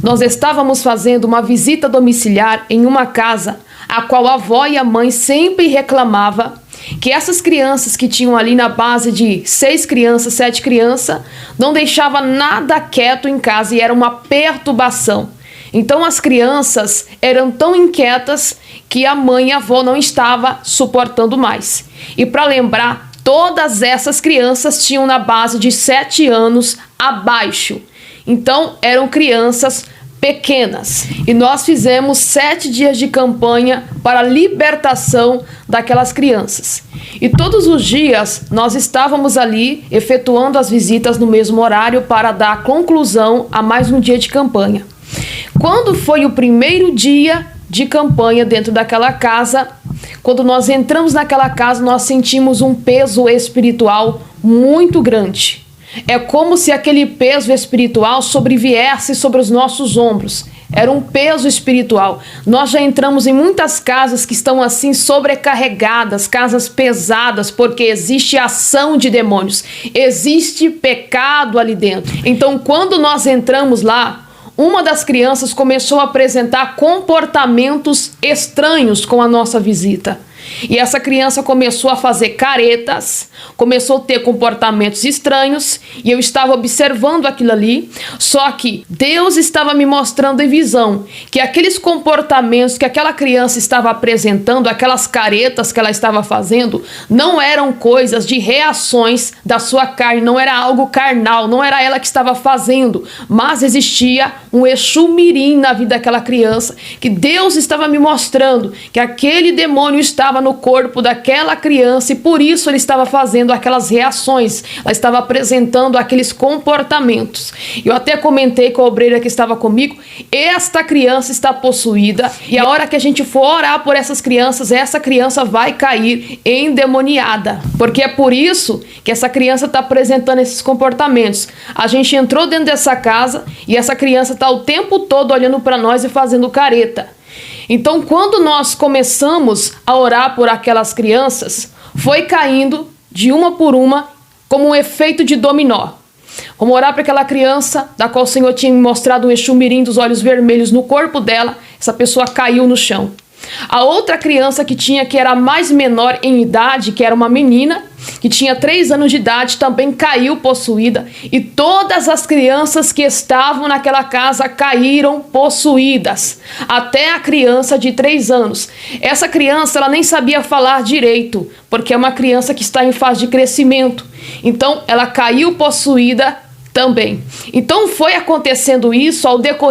Nós estávamos fazendo uma visita domiciliar em uma casa, a qual a avó e a mãe sempre reclamavam que essas crianças que tinham ali na base de 6 crianças, 7 crianças, não deixava nada quieto em casa e era uma perturbação. Então as crianças eram tão inquietas que a mãe e a avó não estavam suportando mais. E para lembrar, todas essas crianças tinham na base de 7 anos abaixo. Então eram crianças pequenas. E nós fizemos 7 dias de campanha para a libertação daquelas crianças. E todos os dias nós estávamos ali efetuando as visitas no mesmo horário para dar conclusão a mais um dia de campanha. Quando foi o primeiro dia de campanha dentro daquela casa, quando nós entramos naquela casa, nós sentimos um peso espiritual muito grande. É como se aquele peso espiritual sobreviesse sobre os nossos ombros. Era um peso espiritual. Nós já entramos em muitas casas que estão assim sobrecarregadas, casas pesadas, porque existe ação de demônios, existe pecado ali dentro. Então, quando nós entramos lá, uma das crianças começou a apresentar comportamentos estranhos com a nossa visita. E essa criança começou a fazer caretas, começou a ter comportamentos estranhos, e eu estava observando aquilo ali. Só que Deus estava me mostrando em visão que aqueles comportamentos que aquela criança estava apresentando, aquelas caretas que ela estava fazendo, não eram coisas de reações da sua carne, não era algo carnal, não era ela que estava fazendo, mas existia um Exu Mirim na vida daquela criança, que Deus estava me mostrando que aquele demônio estava no corpo daquela criança e por isso ele estava fazendo aquelas reações, ela estava apresentando aqueles comportamentos. Eu até comentei com a obreira que estava comigo, esta criança está possuída e a hora que a gente for orar por essas crianças, essa criança vai cair endemoniada, porque é por isso que essa criança está apresentando esses comportamentos. A gente entrou dentro dessa casa e essa criança está o tempo todo olhando para nós e fazendo careta. Então, quando nós começamos a orar por aquelas crianças, foi caindo de uma por uma como um efeito de dominó. Vamos orar para aquela criança, da qual o Senhor tinha me mostrado um Exu Mirim dos olhos vermelhos no corpo dela, essa pessoa caiu no chão. A outra criança que era mais menor em idade, que era uma menina, que tinha 3 anos de idade, também caiu possuída. E todas as crianças que estavam naquela casa caíram possuídas. Até a criança de 3 anos. Essa criança, ela nem sabia falar direito, porque é uma criança que está em fase de crescimento. Então, ela caiu possuída também. Então, foi acontecendo isso ao decorrer